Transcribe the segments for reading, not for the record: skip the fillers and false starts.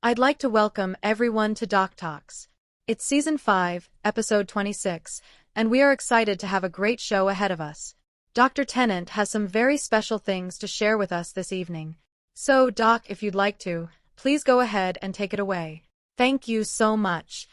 I'd like to welcome everyone to DocToks. It's Season 5, Episode 26, and we are excited to have a great show ahead of us. Dr. Tennant has some very special things to share with us this evening. So, Doc, if you'd like to, please go ahead and take it away. Thank you so much.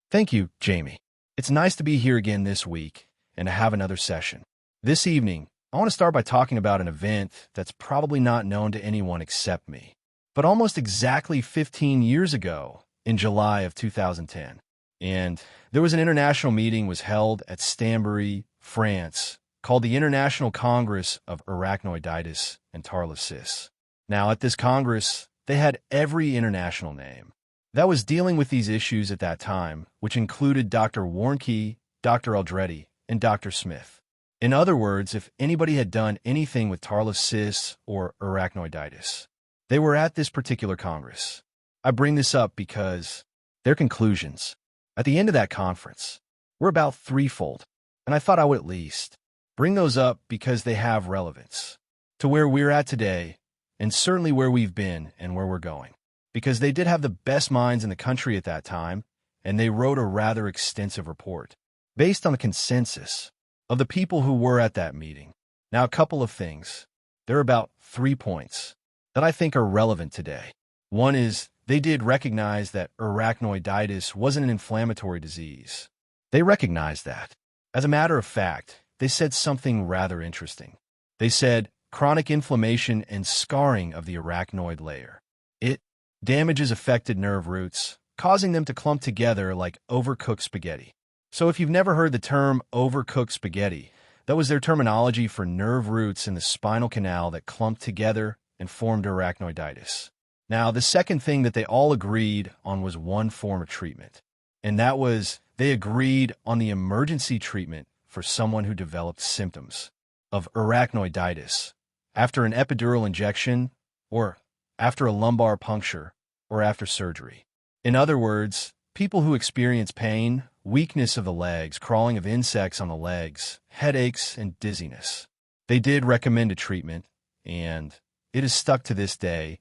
Thank you, Jamie. It's nice to be here again this week and to have another session. This evening, I want to start by talking about an event that's probably not known to anyone except me. But almost exactly 15 years ago, in July of 2010, and there was an international meeting was held at Stambury, France, called the International Congress of Arachnoiditis and Tarlosis. Now, at this Congress, they had every international name that was dealing with these issues at that time, which included Dr. Warnke, Dr. Aldretti, and Dr. Smith. In other words, if anybody had done anything with tarlosis or arachnoiditis, they were at this particular Congress. I bring this up because their conclusions at the end of that conference were about threefold, and I thought I would at least bring those up because they have relevance to where we're at today and certainly where we've been and where we're going. Because they did have the best minds in the country at that time, and they wrote a rather extensive report based on the consensus of the people who were at that meeting. Now, a couple of things. There are about 3 points that I think are relevant today. One is they did recognize that arachnoiditis wasn't an inflammatory disease. They recognized that. As a matter of fact, they said something rather interesting. They said chronic inflammation and scarring of the arachnoid layer. It damages affected nerve roots, causing them to clump together like overcooked spaghetti. So if you've never heard the term overcooked spaghetti, that was their terminology for nerve roots in the spinal canal that clumped together and formed arachnoiditis. Now, the second thing that they all agreed on was one form of treatment, and that was they agreed on the emergency treatment for someone who developed symptoms of arachnoiditis after an epidural injection or after a lumbar puncture, or after surgery. In other words, people who experience pain, weakness of the legs, crawling of insects on the legs, headaches, and dizziness. They did recommend a treatment, and it is stuck to this day,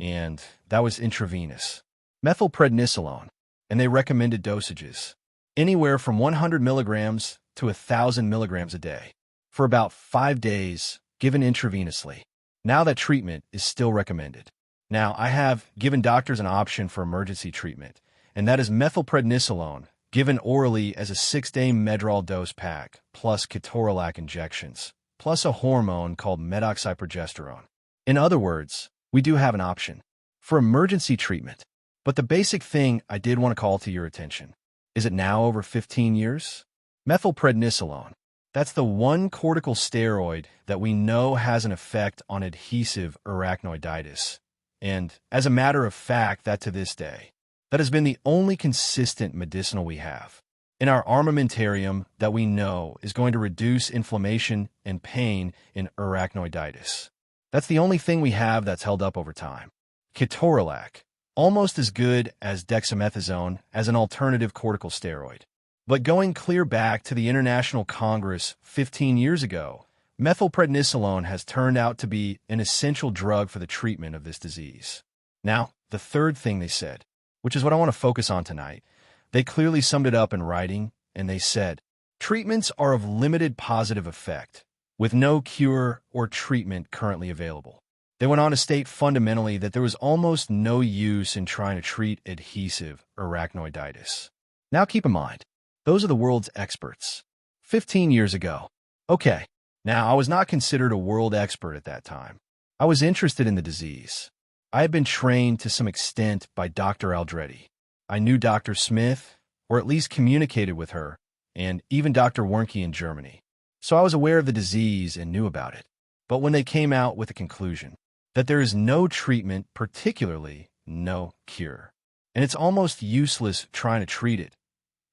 and that was intravenous. Methylprednisolone, and they recommended dosages, anywhere from 100 milligrams to 1,000 milligrams a day, for about 5 days, given intravenously. Now that treatment is still recommended. Now, I have given doctors an option for emergency treatment, and that is methylprednisolone, given orally as a 6-day Medrol dose pack, plus ketorolac injections, plus a hormone called medroxyprogesterone. In other words, we do have an option for emergency treatment. But the basic thing I did want to call to your attention is it now over 15 years? Methylprednisolone. That's the one corticosteroid that we know has an effect on adhesive arachnoiditis. And as a matter of fact, that to this day, that has been the only consistent medicinal we have in our armamentarium that we know is going to reduce inflammation and pain in arachnoiditis. That's the only thing we have that's held up over time. Ketorolac, almost as good as dexamethasone as an alternative corticosteroid. But going clear back to the International Congress 15 years ago, methylprednisolone has turned out to be an essential drug for the treatment of this disease. Now, the third thing they said, which is what I want to focus on tonight, they clearly summed it up in writing, and they said, treatments are of limited positive effect, with no cure or treatment currently available. They went on to state fundamentally that there was almost no use in trying to treat adhesive arachnoiditis. Now keep in mind, those are the world's experts. 15 years ago. Okay. Now, I was not considered a world expert at that time. I was interested in the disease. I had been trained to some extent by Dr. Aldretti. I knew Dr. Smith, or at least communicated with her, and even Dr. Warnke in Germany. So I was aware of the disease and knew about it. But when they came out with a conclusion that there is no treatment, particularly no cure, and it's almost useless trying to treat it,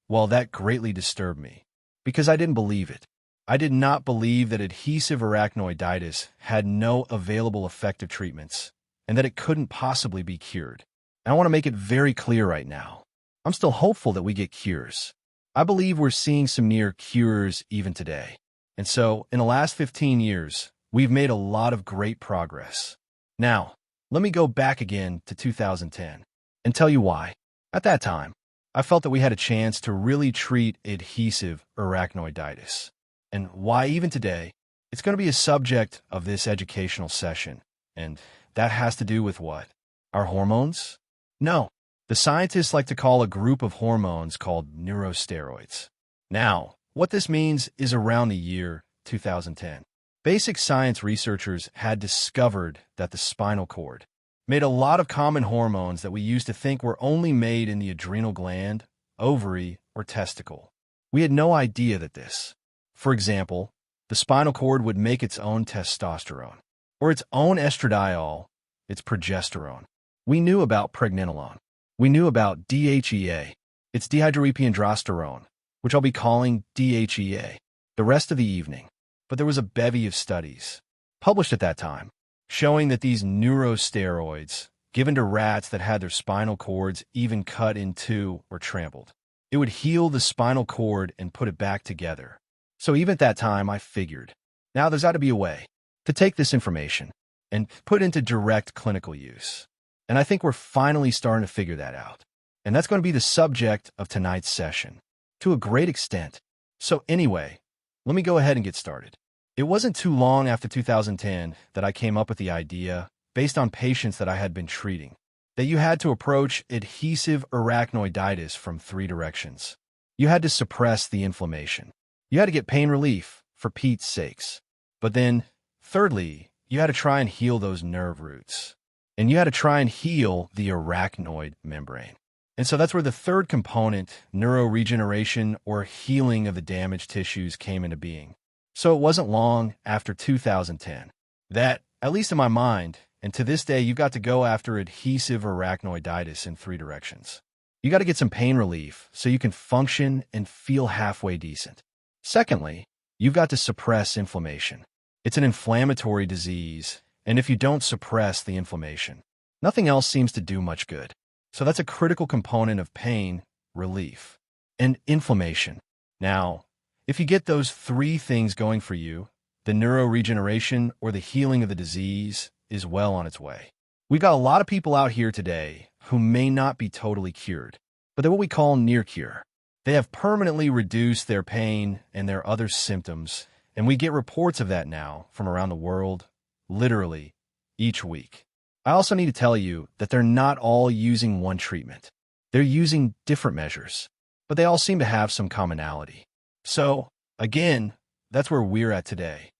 well, that greatly disturbed me, because I didn't believe it. I did not believe that adhesive arachnoiditis had no available effective treatments and that it couldn't possibly be cured. And I want to make it very clear right now. I'm still hopeful that we get cures. I believe we're seeing some near cures even today. And so, in the last 15 years, we've made a lot of great progress. Now, Let me go back again to 2010 and tell you why. At that time, I felt that we had a chance to really treat adhesive arachnoiditis, and why even today, it's going to be a subject of this educational session, and that has to do with what? Our hormones? No. The scientists like to call a group of hormones called neurosteroids. Now, what this means is around the year 2010. Basic science researchers had discovered that the spinal cord made a lot of common hormones that we used to think were only made in the adrenal gland, ovary, or testicle. We had no idea that this, for example, the spinal cord would make its own testosterone, or its own estradiol, its progesterone. We knew about pregnenolone. We knew about DHEA, its dehydroepiandrosterone, which I'll be calling DHEA, the rest of the evening. But there was a bevy of studies, published at that time, showing that these neurosteroids, given to rats that had their spinal cords even cut in two or trampled, it would heal the spinal cord and put it back together. So even at that time, I figured, now there's got to be a way to take this information and put into direct clinical use. And I think we're finally starting to figure that out. And that's going to be the subject of tonight's session, to a great extent. So anyway, let me go ahead and get started. It wasn't too long after 2010 that I came up with the idea, based on patients that I had been treating, that you had to approach adhesive arachnoiditis from three directions. You had to suppress the inflammation. You had to get pain relief, for Pete's sakes. But then, thirdly, you had to try and heal those nerve roots. And you had to try and heal the arachnoid membrane. And so that's where the third component, neuroregeneration or healing of the damaged tissues, came into being. So it wasn't long after 2010 that, at least in my mind, and to this day, you've got to go after adhesive arachnoiditis in three directions. You got to get some pain relief so you can function and feel halfway decent. Secondly, you've got to suppress inflammation. It's an inflammatory disease, and if you don't suppress the inflammation, nothing else seems to do much good. So that's a critical component of pain relief and inflammation. Now, if you get those three things going for you, the neuroregeneration or the healing of the disease is well on its way. We've got a lot of people out here today who may not be totally cured, but they're what we call near cure. They have permanently reduced their pain and their other symptoms, and we get reports of that now from around the world, literally, each week. I also need to tell you that they're not all using one treatment. They're using different measures, but they all seem to have some commonality. So, again, that's where we're at today.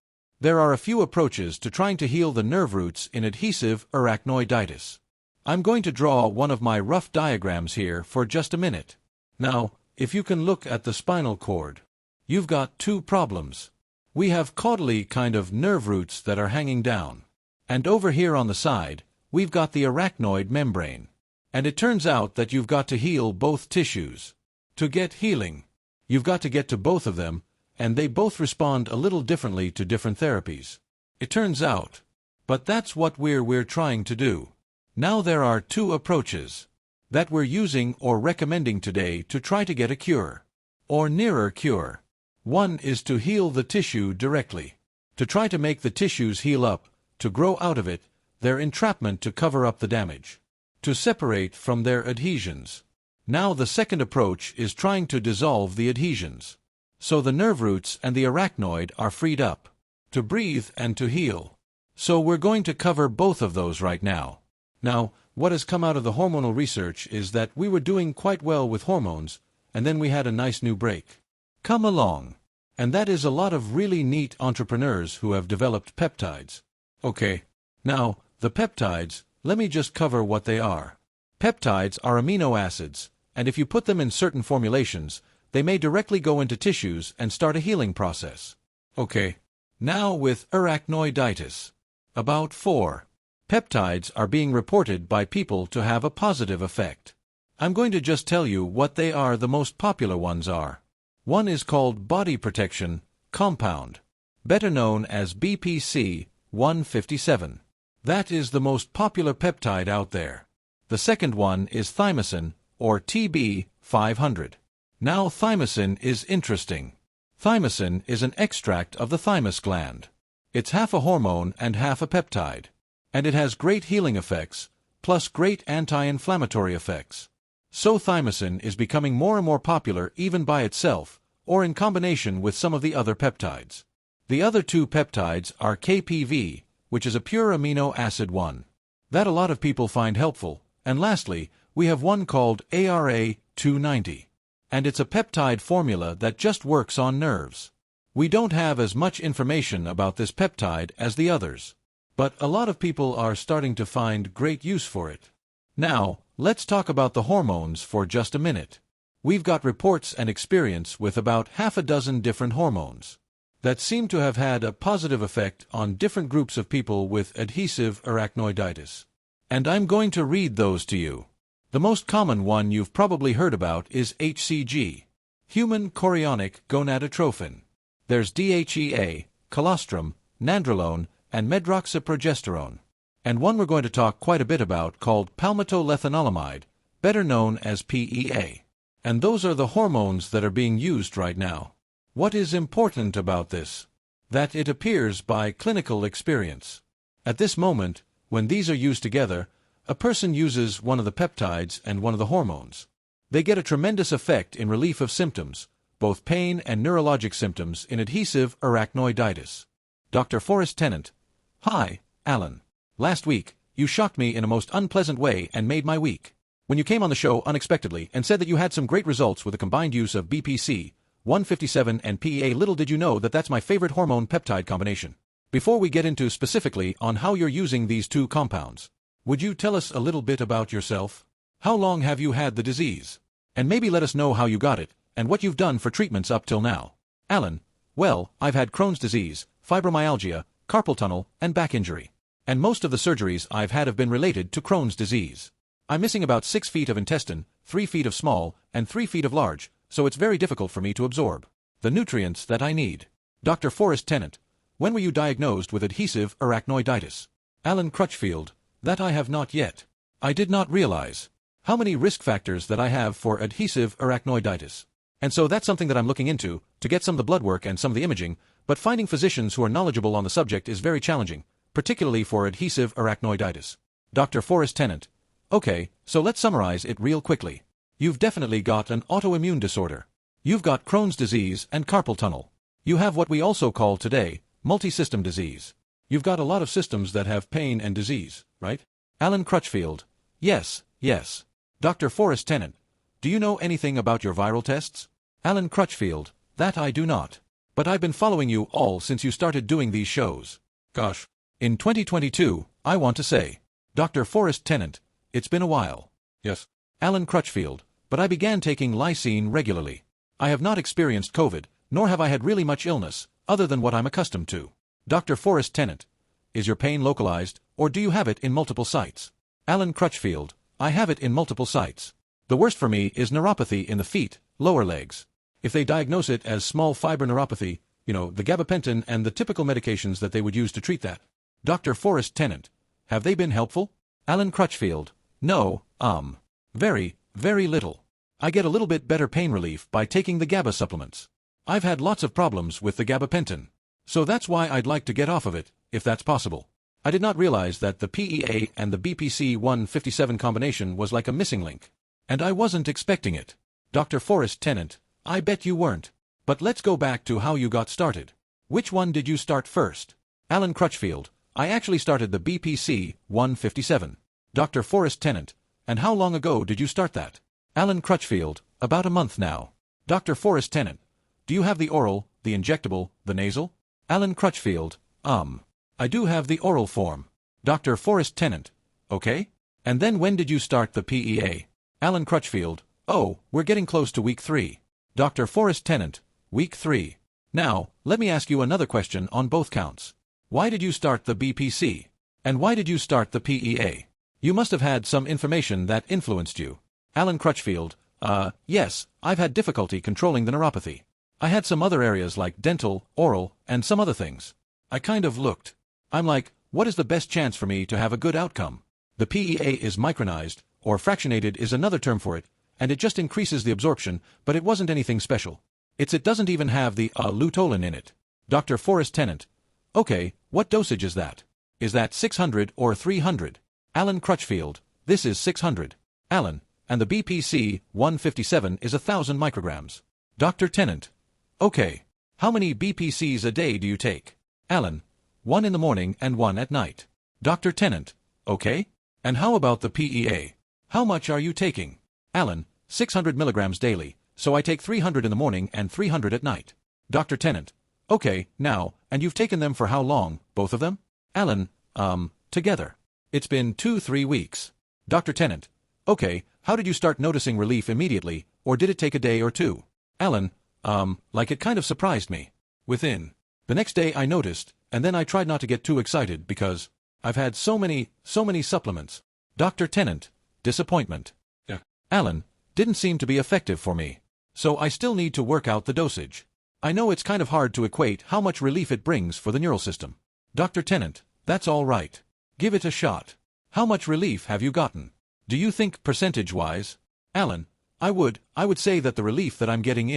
There are a few approaches to trying to heal the nerve roots in adhesive arachnoiditis. I'm going to draw one of my rough diagrams here for just a minute. Now, if you can look at the spinal cord, you've got two problems. We have caudally kind of nerve roots that are hanging down. And over here on the side, we've got the arachnoid membrane. And it turns out that you've got to heal both tissues. To get healing, you've got to get to both of them, and they both respond a little differently to different therapies. It turns out. But that's what we're trying to do. Now there are two approaches that we're using or recommending today to try to get a cure, or nearer cure. One is to heal the tissue directly, to try to make the tissues heal up, to grow out of it, their entrapment to cover up the damage, to separate from their adhesions. Now the second approach is trying to dissolve the adhesions. So the nerve roots and the arachnoid are freed up, to breathe and to heal. So we're going to cover both of those right now. Now, what has come out of the hormonal research is that we were doing quite well with hormones, and then we had a nice new break come along. And that is a lot of really neat entrepreneurs who have developed peptides. Okay, now, the peptides, let me just cover what they are. Peptides are amino acids, and if you put them in certain formulations, they may directly go into tissues and start a healing process. Okay, now with arachnoiditis. About 4 peptides are being reported by people to have a positive effect. I'm going to just tell you what they are. The most popular ones are. One is called body protection compound, better known as BPC-157. That is the most popular peptide out there. The second one is thymosin, or TB-500. Now thymosin is interesting. Thymosin is an extract of the thymus gland. It's half a hormone and half a peptide. And it has great healing effects, plus great anti-inflammatory effects. So thymosin is becoming more and more popular even by itself, or in combination with some of the other peptides. The other two peptides are KPV, which is a pure amino acid one, that a lot of people find helpful, and lastly, we have one called ARA290. And it's a peptide formula that just works on nerves. We don't have as much information about this peptide as the others, but a lot of people are starting to find great use for it. Now, let's talk about the hormones for just a minute. We've got reports and experience with about half a dozen different hormones that seem to have had a positive effect on different groups of people with adhesive arachnoiditis. And I'm going to read those to you. The most common one you've probably heard about is HCG, human chorionic gonadotrophin. There's DHEA, colostrum, nandrolone, and medroxyprogesterone. And one we're going to talk quite a bit about called palmitoylethanolamide, better known as PEA. And those are the hormones that are being used right now. What is important about this? That it appears by clinical experience. At this moment, when these are used together, a person uses one of the peptides and one of the hormones. They get a tremendous effect in relief of symptoms, both pain and neurologic symptoms in adhesive arachnoiditis. Dr. Forrest Tennant. Hi, Alan. Last week, you shocked me in a most unpleasant way and made my week. When you came on the show unexpectedly and said that you had some great results with the combined use of BPC, 157 and PEA, little did you know that that's my favorite hormone peptide combination. Before we get into specifically on how you're using these two compounds, would you tell us a little bit about yourself? How long have you had the disease? And maybe let us know how you got it, and what you've done for treatments up till now. Alan. Well, I've had Crohn's disease, fibromyalgia, carpal tunnel, and back injury. And most of the surgeries I've had have been related to Crohn's disease. I'm missing about 6 feet of intestine, 3 feet of small, and 3 feet of large, so it's very difficult for me to absorb the nutrients that I need. Dr. Forrest Tennant. When were you diagnosed with adhesive arachnoiditis? Alan Crutchfield. That I have not yet. I did not realize how many risk factors that I have for adhesive arachnoiditis. And so that's something that I'm looking into, to get some of the blood work and some of the imaging, but finding physicians who are knowledgeable on the subject is very challenging, particularly for adhesive arachnoiditis. Dr. Forrest Tennant. Okay, so let's summarize it real quickly. You've definitely got an autoimmune disorder. You've got Crohn's disease and carpal tunnel. You have what we also call today multi-system disease. You've got a lot of systems that have pain and disease, right? Alan Crutchfield. Yes. Dr. Forrest Tennant. Do you know anything about your viral tests? Alan Crutchfield. That I do not. But I've been following you all since you started doing these shows. Gosh. In 2022, I want to say. Dr. Forrest Tennant. It's been a while. Yes. Alan Crutchfield. But I began taking lysine regularly. I have not experienced COVID, nor have I had really much illness, other than what I'm accustomed to. Dr. Forrest Tennant. Is your pain localized, or do you have it in multiple sites? Alan Crutchfield. I have it in multiple sites. The worst for me is neuropathy in the feet, lower legs. If they diagnose it as small fiber neuropathy, the gabapentin and the typical medications that they would use to treat that. Dr. Forrest Tennant. Have they been helpful? Alan Crutchfield. No, very, very little. I get a little bit better pain relief by taking the GABA supplements. I've had lots of problems with the gabapentin. So that's why I'd like to get off of it, if that's possible. I did not realize that the PEA and the BPC 157 combination was like a missing link. And I wasn't expecting it. Dr. Forrest Tennant. I bet you weren't. But let's go back to how you got started. Which one did you start first? Alan Crutchfield. I actually started the BPC 157. Dr. Forrest Tennant. And how long ago did you start that? Alan Crutchfield. About a month now. Dr. Forrest Tennant. Do you have the oral, the injectable, the nasal? Alan Crutchfield. I do have the oral form. Dr. Forrest Tennant. Okay. And then when did you start the PEA? Alan Crutchfield. Oh, we're getting close to week 3. Dr. Forrest Tennant. Week 3. Now, let me ask you another question on both counts. Why did you start the BPC? And why did you start the PEA? You must have had some information that influenced you. Alan Crutchfield. Yes, I've had difficulty controlling the neuropathy. I had some other areas like dental, oral, and some other things. I kind of looked. I'm like, what is the best chance for me to have a good outcome? The PEA is micronized, or fractionated is another term for it, and it just increases the absorption, but it wasn't anything special. It doesn't even have the lutolin in it. Dr. Forrest Tennant. Okay, what dosage is that? Is that 600 or 300? Alan Crutchfield, this is 600. Alan, and the BPC 157 is 1,000 micrograms. Dr. Tennant, okay. How many BPCs a day do you take? Alan, 1 in the morning and 1 at night. Dr. Tennant, okay. And how about the PEA? How much are you taking? Alan, 600 milligrams daily, so I take 300 in the morning and 300 at night. Dr. Tennant, okay, now, and you've taken them for how long, both of them? Alan, together. It's been 2-3 weeks. Dr. Tennant, okay, how did you start noticing relief immediately, or did it take a day or two? Alan, like it kind of surprised me. Within. The next day I noticed, and then I tried not to get too excited because I've had so many supplements. Dr. Tennant, disappointment. Yeah. Alan, didn't seem to be effective for me. So I still need to work out the dosage. I know it's kind of hard to equate how much relief it brings for the neural system. Dr. Tennant, that's all right. Give it a shot. How much relief have you gotten? Do you think percentage-wise? Alan, I would say that the relief that I'm getting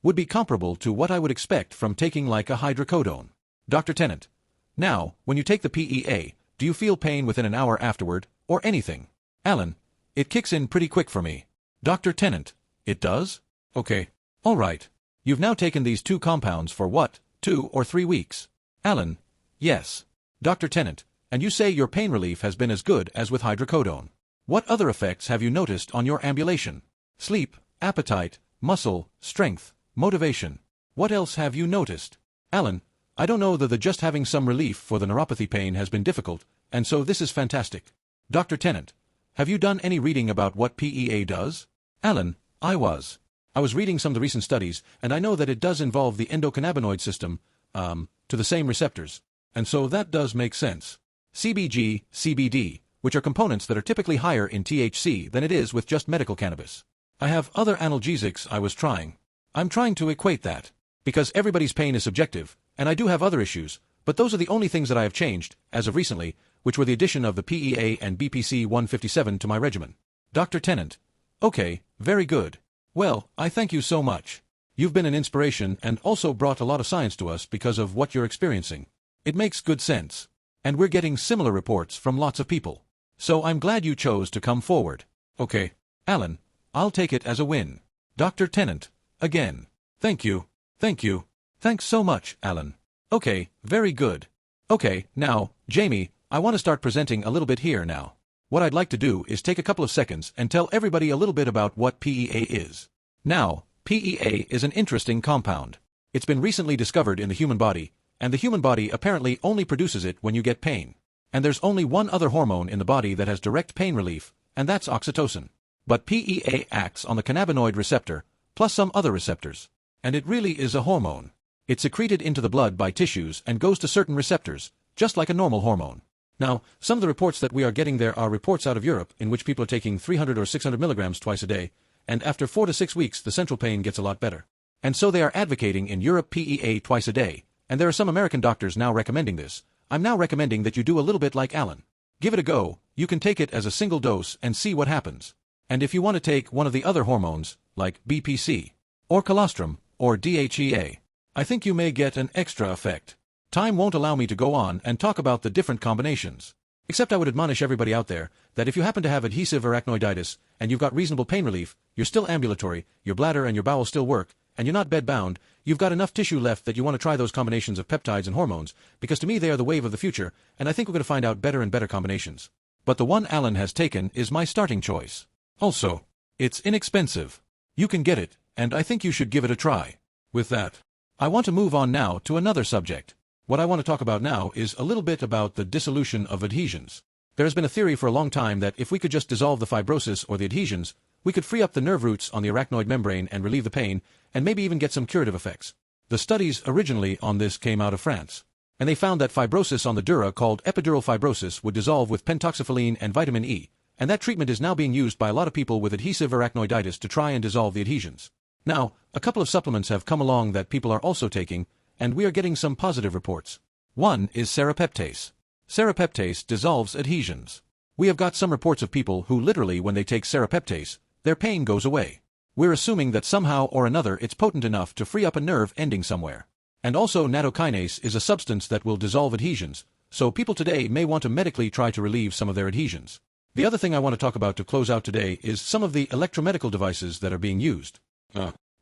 would be comparable to what I would expect from taking like a hydrocodone. Dr. Tennant, now, when you take the PEA, do you feel pain within an hour afterward, or anything? Alan, it kicks in pretty quick for me. Dr. Tennant, it does? Okay. All right. You've now taken these 2 compounds for what, 2 or 3 weeks? Alan, yes. Dr. Tennant, and you say your pain relief has been as good as with hydrocodone. What other effects have you noticed on your ambulation? Sleep, appetite, muscle, strength, motivation. What else have you noticed? Alan, I don't know that just having some relief for the neuropathy pain has been difficult, and so this is fantastic. Dr. Tennant, have you done any reading about what PEA does? Alan, I was reading some of the recent studies, and I know that it does involve the endocannabinoid system, to the same receptors. And so that does make sense. CBG, CBD, which are components that are typically higher in THC than it is with just medical cannabis. I have other analgesics I was trying. I'm trying to equate that. Because everybody's pain is subjective, and I do have other issues, but those are the only things that I have changed, as of recently, which were the addition of the PEA and BPC 157 to my regimen. Dr. Tennant, okay, very good. Well, I thank you so much. You've been an inspiration and also brought a lot of science to us because of what you're experiencing. It makes good sense. And we're getting similar reports from lots of people. So I'm glad you chose to come forward. Okay. Alan, I'll take it as a win. Dr. Tennant, again. Thank you. Thank you. Thanks so much, Alan. Okay, very good. Okay, now, Jamie, I want to start presenting a little bit here now. What I'd like to do is take a couple of seconds and tell everybody a little bit about what PEA is. Now, PEA is an interesting compound. It's been recently discovered in the human body, and the human body apparently only produces it when you get pain. And there's only one other hormone in the body that has direct pain relief, and that's oxytocin. But PEA acts on the cannabinoid receptor, plus some other receptors. And it really is a hormone. It's secreted into the blood by tissues and goes to certain receptors, just like a normal hormone. Now, some of the reports that we are getting there are reports out of Europe in which people are taking 300 or 600 milligrams twice a day, and after 4 to 6 weeks the central pain gets a lot better. And so they are advocating in Europe PEA twice a day, and there are some American doctors now recommending this. I'm now recommending that you do a little bit like Alan. Give it a go, you can take it as a single dose and see what happens. And if you want to take one of the other hormones, like BPC, or colostrum, or DHEA, I think you may get an extra effect. Time won't allow me to go on and talk about the different combinations. Except I would admonish everybody out there that if you happen to have adhesive arachnoiditis and you've got reasonable pain relief, you're still ambulatory, your bladder and your bowel still work, and you're not bed-bound, you've got enough tissue left that you want to try those combinations of peptides and hormones, because to me they are the wave of the future, and I think we're going to find out better and better combinations. But the one Alan has taken is my starting choice. Also, it's inexpensive. You can get it, and I think you should give it a try. With that, I want to move on now to another subject. What I want to talk about now is a little bit about the dissolution of adhesions. There has been a theory for a long time that if we could just dissolve the fibrosis or the adhesions, we could free up the nerve roots on the arachnoid membrane and relieve the pain, and maybe even get some curative effects. The studies originally on this came out of France, and they found that fibrosis on the dura called epidural fibrosis would dissolve with pentoxyphyllene and vitamin E, and that treatment is now being used by a lot of people with adhesive arachnoiditis to try and dissolve the adhesions. Now, a couple of supplements have come along that people are also taking, and we are getting some positive reports. One is serapeptase. Serapeptase dissolves adhesions. We have got some reports of people who literally when they take serapeptase, their pain goes away. We're assuming that somehow or another it's potent enough to free up a nerve ending somewhere. And also nattokinase is a substance that will dissolve adhesions, so people today may want to medically try to relieve some of their adhesions. The other thing I want to talk about to close out today is some of the electromedical devices that are being used.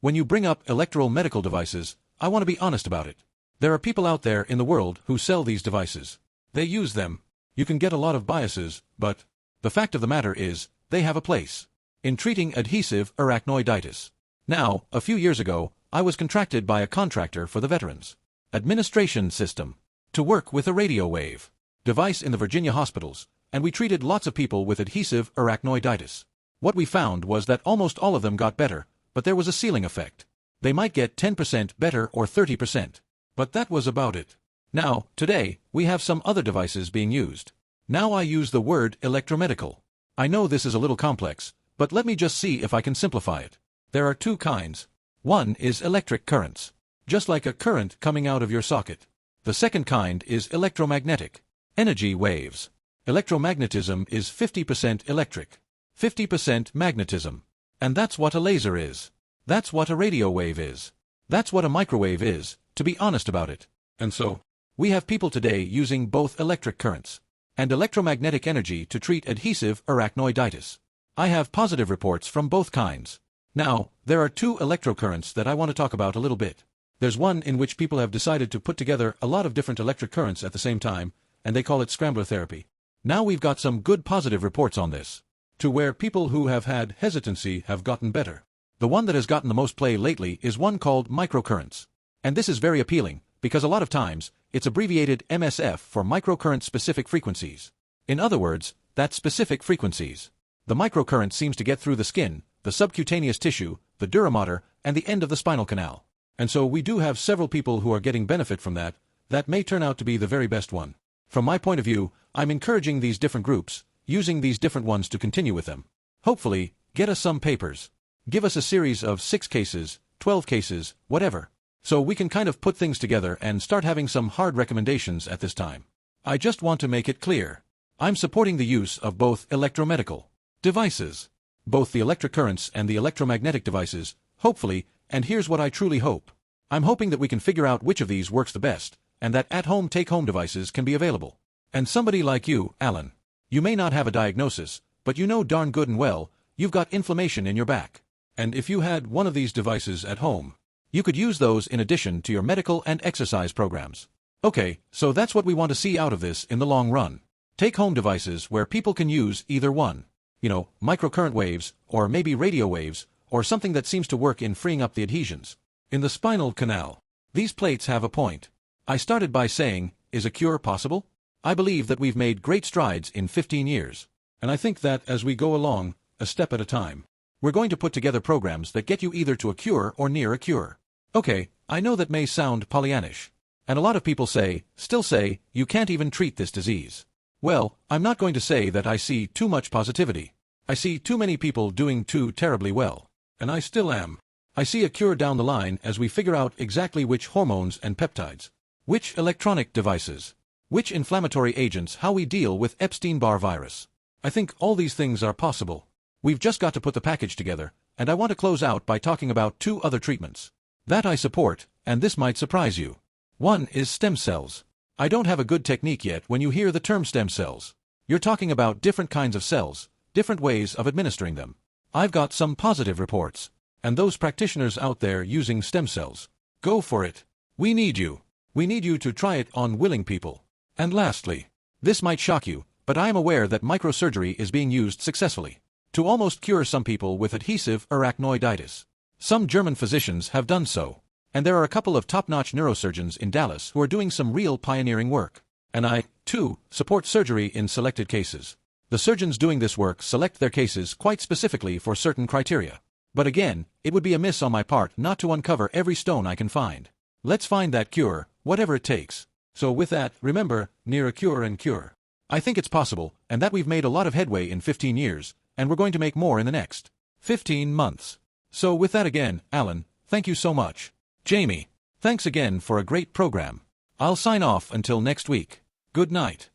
When you bring up electromedical devices, I want to be honest about it. There are people out there in the world who sell these devices. They use them. You can get a lot of biases, but the fact of the matter is, they have a place in treating adhesive arachnoiditis. Now, a few years ago, I was contracted by a contractor for the Veterans Administration System to work with a radio wave device in the Virginia hospitals, and we treated lots of people with adhesive arachnoiditis. What we found was that almost all of them got better, but there was a ceiling effect. They might get 10% better or 30%. But that was about it. Now, today, we have some other devices being used. Now I use the word electromedical. I know this is a little complex, but let me just see if I can simplify it. There are two kinds. One is electric currents, just like a current coming out of your socket. The second kind is electromagnetic energy waves. Electromagnetism is 50% electric, 50% magnetism. And that's what a laser is. That's what a radio wave is. That's what a microwave is, to be honest about it. And so, we have people today using both electric currents and electromagnetic energy to treat adhesive arachnoiditis. I have positive reports from both kinds. Now, there are two electrocurrents that I want to talk about a little bit. There's one in which people have decided to put together a lot of different electric currents at the same time, and they call it scrambler therapy. Now we've got some good positive reports on this, to where people who have had hesitancy have gotten better. The one that has gotten the most play lately is one called microcurrents. And this is very appealing, because a lot of times, it's abbreviated MSF for microcurrent specific frequencies. In other words, that's specific frequencies. The microcurrent seems to get through the skin, the subcutaneous tissue, the dura mater, and the end of the spinal canal. And so we do have several people who are getting benefit from that. That may turn out to be the very best one. From my point of view, I'm encouraging these different groups, using these different ones to continue with them. Hopefully, get us some papers. Give us a series of 6 cases, 12 cases, whatever. So we can kind of put things together and start having some hard recommendations at this time. I just want to make it clear. I'm supporting the use of both electromedical devices, both the electric currents and the electromagnetic devices, hopefully, and here's what I truly hope. I'm hoping that we can figure out which of these works the best, and that at-home take-home devices can be available. And somebody like you, Alan, you may not have a diagnosis, but you know darn good and well, you've got inflammation in your back. And if you had one of these devices at home, you could use those in addition to your medical and exercise programs. Okay, so that's what we want to see out of this in the long run. Take-home devices where people can use either one. Microcurrent waves, or maybe radio waves, or something that seems to work in freeing up the adhesions in the spinal canal. These plates have a point. I started by saying, is a cure possible? I believe that we've made great strides in 15 years. And I think that as we go along, a step at a time, we're going to put together programs that get you either to a cure or near a cure. Okay, I know that may sound Pollyannish. And a lot of people still say, you can't even treat this disease. Well, I'm not going to say that I see too much positivity. I see too many people doing too terribly well. And I still am. I see a cure down the line as we figure out exactly which hormones and peptides, which electronic devices, which inflammatory agents, how we deal with Epstein-Barr virus. I think all these things are possible. We've just got to put the package together, and I want to close out by talking about 2 other treatments that I support, and this might surprise you. One is stem cells. I don't have a good technique yet when you hear the term stem cells. You're talking about different kinds of cells, different ways of administering them. I've got some positive reports. And those practitioners out there using stem cells, go for it. We need you. We need you to try it on willing people. And lastly, this might shock you, but I am aware that microsurgery is being used successfully to almost cure some people with adhesive arachnoiditis. Some German physicians have done so, and there are a couple of top-notch neurosurgeons in Dallas who are doing some real pioneering work. And I, too, support surgery in selected cases. The surgeons doing this work select their cases quite specifically for certain criteria. But again, it would be amiss on my part not to uncover every stone I can find. Let's find that cure, whatever it takes. So with that, remember, near a cure and cure. I think it's possible, and that we've made a lot of headway in 15 years, and we're going to make more in the next 15 months. So with that again, Alan, thank you so much. Jamie, thanks again for a great program. I'll sign off until next week. Good night.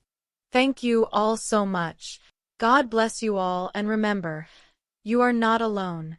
Thank you all so much. God bless you all, and remember, you are not alone.